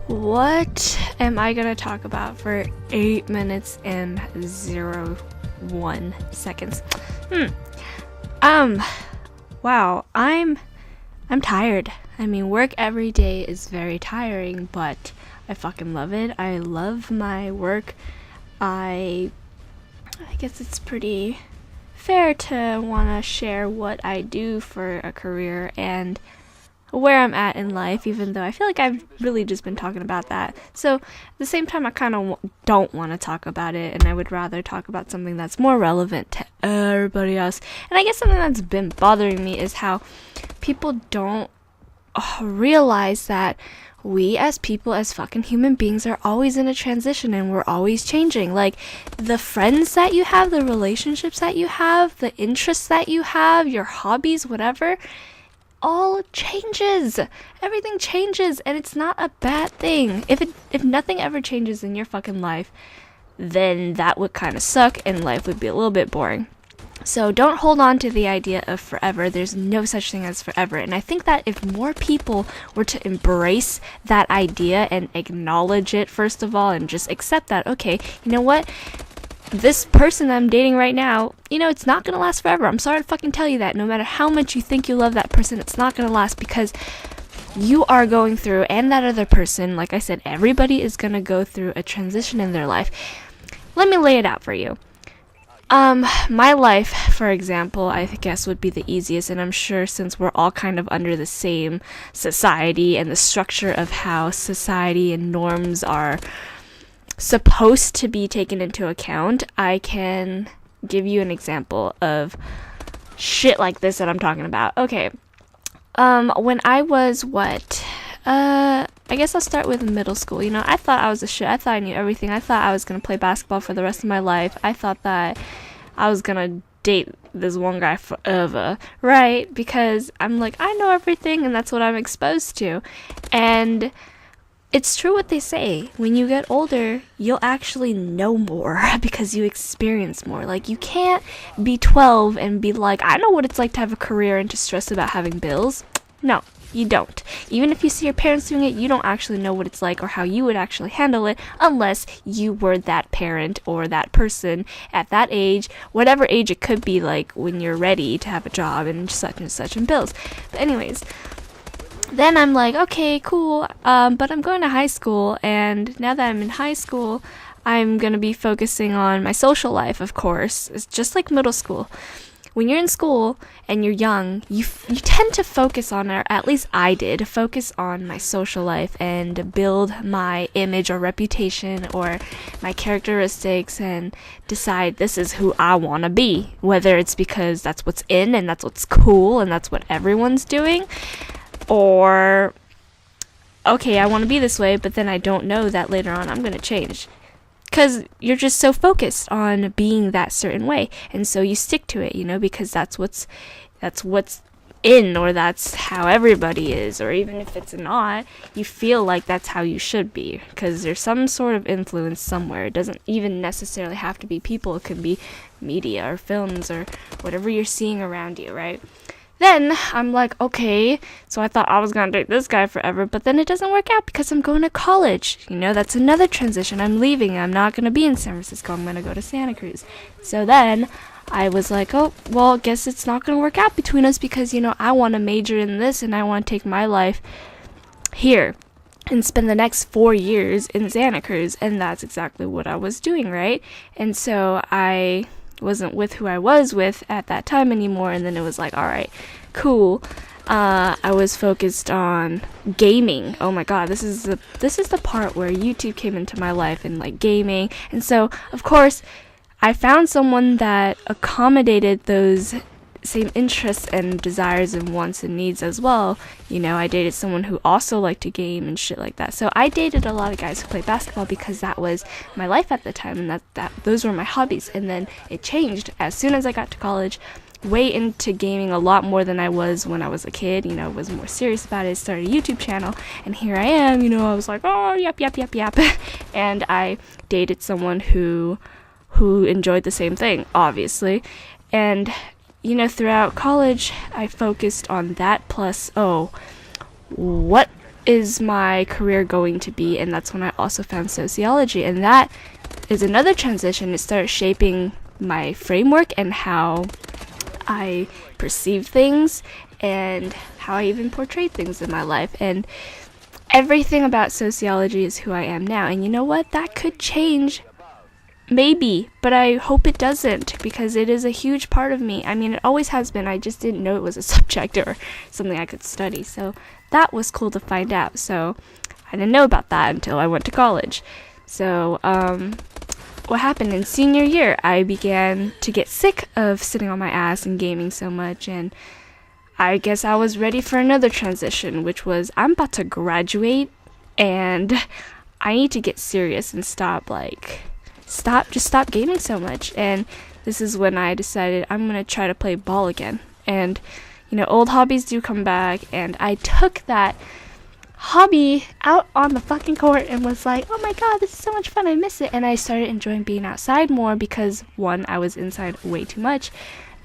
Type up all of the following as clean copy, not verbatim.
What am I gonna talk about for 8 minutes and 01 seconds? Wow, I'm tired. I mean, work every day is very tiring, but I fucking love it. I love my work. I guess it's pretty fair to want to share what I do for a career and where I'm at in life, even though I feel like I've really just been talking about that. So at the same time, I kind of don't want to talk about it, and I would rather talk about something that's more relevant to everybody else. And I guess something that's been bothering me is how people don't realize that we as people, as fucking human beings, are always in a transition and we're always changing. Like, the friends that you have, the relationships that you have, the interests that you have, your hobbies, whatever, all changes. Everything changes, and it's not a bad thing. If nothing ever changes in your fucking life, then that would kind of suck and life would be a little bit boring. So don't hold on to the idea of forever. There's no such thing as forever. And I think that if more people were to embrace that idea and acknowledge it, first of all, and just accept that, okay, you know what? This person I'm dating right now, it's not going to last forever. I'm sorry to fucking tell you that. No matter how much you think you love that person, it's not going to last, because you are going through, and that other person, like I said, everybody is going to go through a transition in their life. Let me lay it out for you. My life, for example, I guess would be the easiest, and I'm sure since we're all kind of under the same society and the structure of how society and norms are supposed to be taken into account, I can give you an example of shit like this that I'm talking about. Okay, when I was I guess I'll start with middle school. I thought I was a shit. I thought I knew everything. I thought I was going to play basketball for the rest of my life. I thought that I was going to date this one guy forever, right? Because I'm like, I know everything, and that's what I'm exposed to. And it's true what they say. When you get older, you'll actually know more because you experience more. Like, you can't be 12 and be like, I know what it's like to have a career and to stress about having bills. No, you don't. Even if you see your parents doing it, you don't actually know what it's like or how you would actually handle it unless you were that parent or that person at that age, whatever age it could be, like when you're ready to have a job and such and bills. But anyways, then I'm like, okay, cool, but I'm going to high school, and now that I'm in high school, I'm going to be focusing on my social life, of course. It's just like middle school. When you're in school and you're young, you tend to focus on, or at least I did, focus on my social life and build my image or reputation or my characteristics and decide this is who I want to be, whether it's because that's what's in and that's what's cool and that's what everyone's doing, or, okay, I want to be this way, but then I don't know that later on I'm going to change. Because you're just so focused on being that certain way, and so you stick to it, because that's what's in, or that's how everybody is, or even if it's not, you feel like that's how you should be, because there's some sort of influence somewhere. It doesn't even necessarily have to be people. It could be media or films or whatever you're seeing around you, right? Then I'm like, okay, so I thought I was going to date this guy forever, but then it doesn't work out because I'm going to college. That's another transition. I'm leaving. I'm not going to be in San Francisco. I'm going to go to Santa Cruz. So then I was like, oh, well, guess it's not going to work out between us because, I want to major in this and I want to take my life here and spend the next 4 years in Santa Cruz. And that's exactly what I was doing, right? And so I wasn't with who I was with at that time anymore, and then it was like, all right, cool. I was focused on gaming. Oh my god, this is the part where YouTube came into my life, and like gaming. And so of course I found someone that accommodated those same interests and desires and wants and needs as well. I dated someone who also liked to game and shit like that. So I dated a lot of guys who played basketball because that was my life at the time, and those were my hobbies. And then it changed as soon as I got to college, way into gaming a lot more than I was when I was a kid. Was more serious about it. Started a YouTube channel, and here I am. I was like, oh, yep. And I dated someone who enjoyed the same thing, obviously. And throughout college, I focused on that plus, what is my career going to be? And that's when I also found sociology, and that is another transition. It started shaping my framework and how I perceive things and how I even portray things in my life. And everything about sociology is who I am now. And you know what? That could change. Maybe, but I hope it doesn't, because it is a huge part of me. I mean, it always has been. I just didn't know it was a subject or something I could study. So that was cool to find out. So I didn't know about that until I went to college. So what happened in senior year, I began to get sick of sitting on my ass and gaming so much, and I guess I was ready for another transition, which was I'm about to graduate and I need to get serious and stop gaming so much. And this is when I decided I'm going to try to play ball again. And, you know, old hobbies do come back, and I took that hobby out on the fucking court and was like, oh my god, this is so much fun, I miss it. And I started enjoying being outside more because, one, I was inside way too much,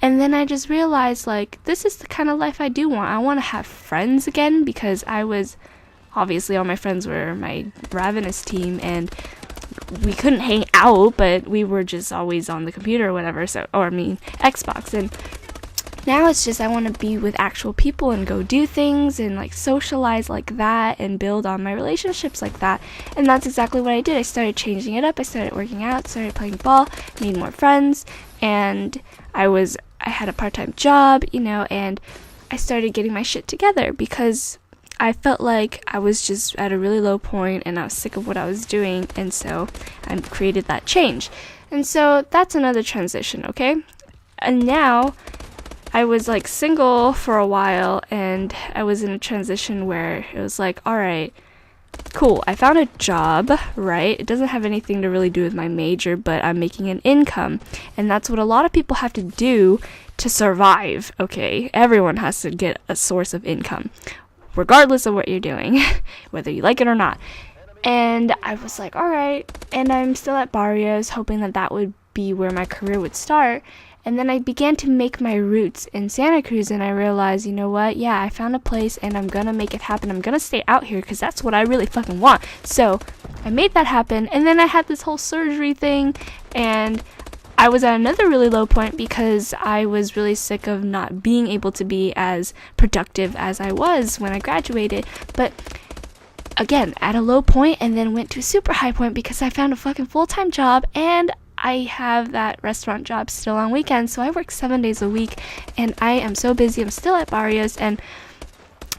and then I just realized, like, this is the kind of life I do want. I want to have friends again, because I was, obviously all my friends were my Ravenous team, and we couldn't hang out, but we were just always on the computer or whatever, Xbox. And now it's just I want to be with actual people and go do things and like socialize like that and build on my relationships like that. And that's exactly what I did. I started changing it up. I started working out, started playing ball, made more friends, and I had a part-time job, you know, and I started getting my shit together because I felt like I was just at a really low point and I was sick of what I was doing, and so I created that change. And so that's another transition, okay? And now I was like single for a while, and I was in a transition where it was like, all right, cool, I found a job, right? It doesn't have anything to really do with my major, but I'm making an income, and that's what a lot of people have to do to survive, okay? Everyone has to get a source of income, regardless of what you're doing, whether you like it or not. And I was like, all right, and I'm still at Barrios, hoping that that would be where my career would start. And then I began to make my roots in Santa Cruz, and I realized, you know what, yeah, I found a place and I'm gonna make it happen. I'm gonna stay out here because that's what I really fucking want. So I made that happen, and then I had this whole surgery thing, and I was at another really low point because I was really sick of not being able to be as productive as I was when I graduated. But again, at a low point, and then went to a super high point because I found a fucking full-time job, and I have that restaurant job still on weekends, so I work 7 days a week, and I am so busy. I'm still at Barrios, and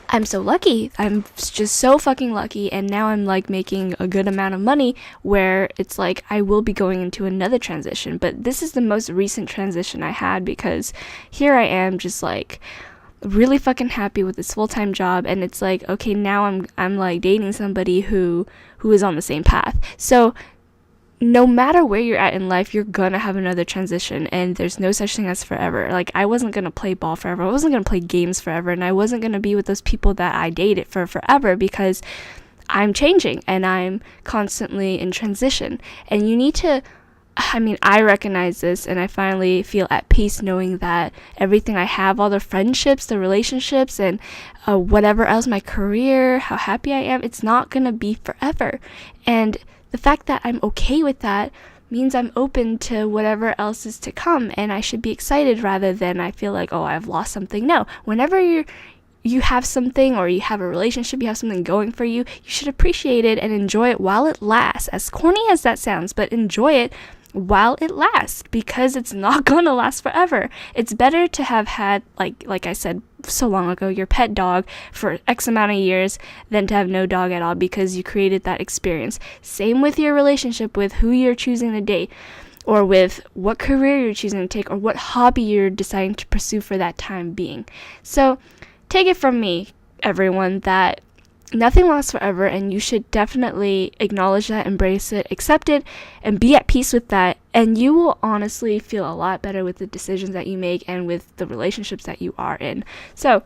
I'm so lucky. I'm just so fucking lucky, and now I'm like making a good amount of money where it's like I will be going into another transition. But this is the most recent transition I had, because here I am just like really fucking happy with this full-time job, and it's like, okay, now I'm like dating somebody who is on the same path. So no matter where you're at in life, you're gonna have another transition, and there's no such thing as forever. Like, I wasn't gonna play ball forever, I wasn't gonna play games forever, and I wasn't gonna be with those people that I dated for forever, because I'm changing and I'm constantly in transition. And you need to, I recognize this, and I finally feel at peace knowing that everything I have, all the friendships, the relationships, and whatever else, my career, how happy I am, it's not gonna be forever. And the fact that I'm okay with that means I'm open to whatever else is to come, and I should be excited rather than I feel like, oh, I've lost something. No, whenever you have something, or you have a relationship, you have something going for you, you should appreciate it and enjoy it while it lasts. As corny as that sounds, but enjoy it while it lasts, because it's not gonna last forever. It's better to have had, like I said so long ago, your pet dog for X amount of years than to have no dog at all, because you created that experience. Same with your relationship, with who you're choosing to date, or with what career you're choosing to take, or what hobby you're deciding to pursue for that time being. So take it from me, everyone, that nothing lasts forever, and you should definitely acknowledge that, embrace it, accept it, and be at peace with that, and you will honestly feel a lot better with the decisions that you make and with the relationships that you are in. So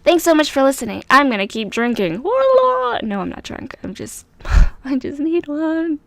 thanks so much for listening. I'm gonna keep drinking. No, I'm not drunk. I just need one.